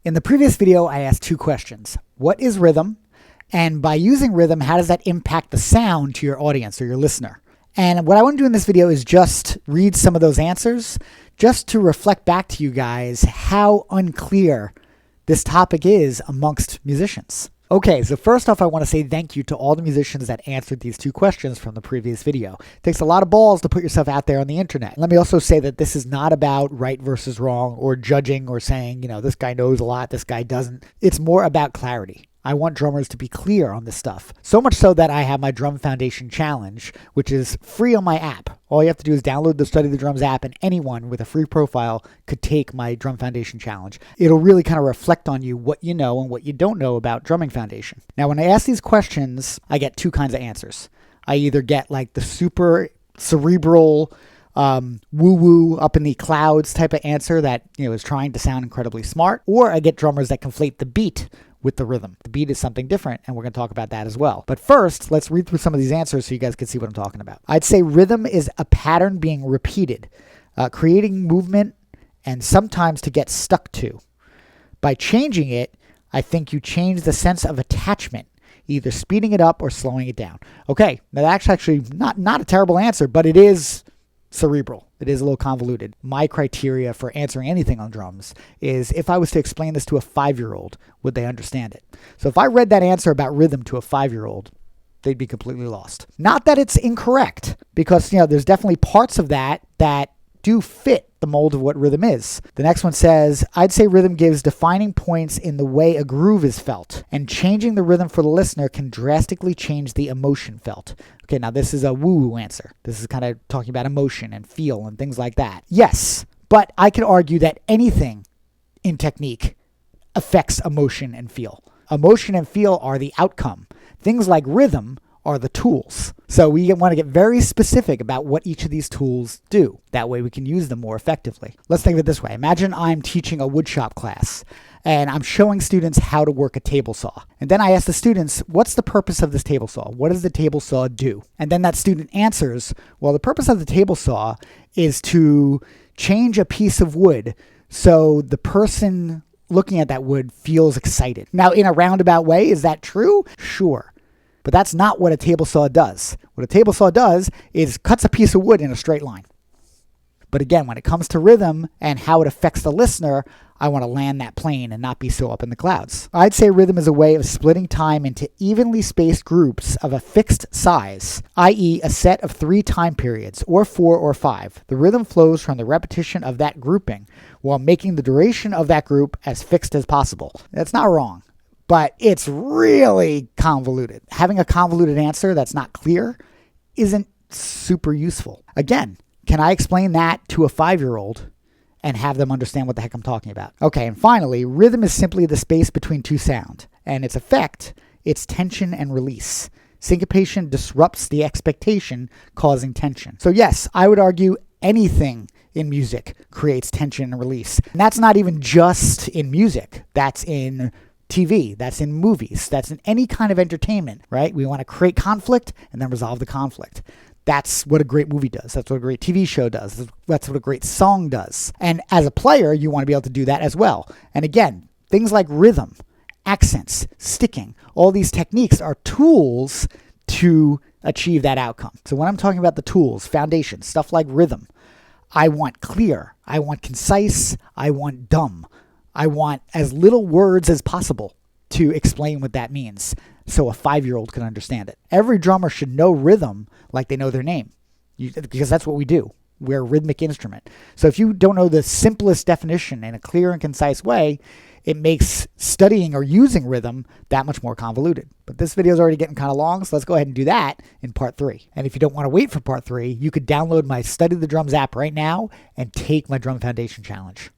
In the previous video, I asked two questions. What is rhythm? And by using rhythm, how does that impact the sound to your audience or your listener? And what I want to do in this video is just read some of those answers, just to reflect back to you guys how unclear this topic is amongst musicians. Okay, so first off, I want to say thank you to all the musicians that answered these two questions from the previous video. It takes a lot of balls to put yourself out there on the internet. Let me also say that this is not about right versus wrong or judging or saying, this guy knows a lot, this guy doesn't. It's more about clarity. I want drummers to be clear on this stuff. So much so that I have my Drum Foundation Challenge, which is free on my app. All you have to do is download the Study the Drums app, and anyone with a free profile could take my Drum Foundation Challenge. It'll really kind of reflect on you what you know and what you don't know about drumming foundation. Now, when I ask these questions, I get two kinds of answers. I either get like the super cerebral, woo-woo up in the clouds type of answer that is trying to sound incredibly smart, or I get drummers that conflate the beat with the rhythm. The beat is something different, and we're going to talk about that as well. But first, let's read through some of these answers so you guys can see what I'm talking about. I'd say rhythm is a pattern being repeated, creating movement, and sometimes to get stuck to. By changing it, I think you change the sense of attachment, either speeding it up or slowing it down. Okay, now that's actually not a terrible answer, but it is cerebral. It is a little convoluted. My criteria for answering anything on drums is if I was to explain this to a 5-year-old, would they understand it? So if I read that answer about rhythm to a 5-year-old, they'd be completely lost. Not that it's incorrect, because there's definitely parts of that do fit the mold of what rhythm is. The next one says, I'd say rhythm gives defining points in the way a groove is felt, and changing the rhythm for the listener can drastically change the emotion felt. Okay, now this is a woo-woo answer. This is kind of talking about emotion and feel and things like that. Yes, but I could argue that anything in technique affects emotion and feel. Emotion and feel are the outcome. Things like rhythm are the tools. So we want to get very specific about what each of these tools do. That way we can use them more effectively. Let's think of it this way. Imagine I'm teaching a woodshop class and I'm showing students how to work a table saw. And then I ask the students, what's the purpose of this table saw? What does the table saw do? And then that student answers, well, the purpose of the table saw is to change a piece of wood so the person looking at that wood feels excited. Now, in a roundabout way, is that true? Sure. But that's not what a table saw does. What a table saw does is cuts a piece of wood in a straight line. But again, when it comes to rhythm and how it affects the listener, I want to land that plane and not be so up in the clouds. I'd say rhythm is a way of splitting time into evenly spaced groups of a fixed size, i.e. a set of 3 time periods, or 4 or 5. The rhythm flows from the repetition of that grouping while making the duration of that group as fixed as possible. That's not wrong, but it's really convoluted. Having a convoluted answer that's not clear isn't super useful. Again, can I explain that to a 5-year-old and have them understand what the heck I'm talking about? Okay, and finally, rhythm is simply the space between two sound, and its effect, it's tension and release. Syncopation disrupts the expectation, causing tension. So yes, I would argue anything in music creates tension and release. And that's not even just in music. That's in TV, that's in movies, that's in any kind of entertainment, right? We want to create conflict and then resolve the conflict. That's what a great movie does. That's what a great TV show does. That's what a great song does. And as a player, you want to be able to do that as well. And again, things like rhythm, accents, sticking, all these techniques are tools to achieve that outcome. So when I'm talking about the tools, foundation, stuff like rhythm, I want clear, I want concise, I want dumb. I want as little words as possible to explain what that means so a 5-year-old can understand it. Every drummer should know rhythm like they know their name, because that's what we do. We're a rhythmic instrument. So if you don't know the simplest definition in a clear and concise way, it makes studying or using rhythm that much more convoluted. But this video is already getting kind of long, so let's go ahead and do that in part 3. And if you don't want to wait for part 3, you could download my Study the Drums app right now and take my Drum Foundation Challenge.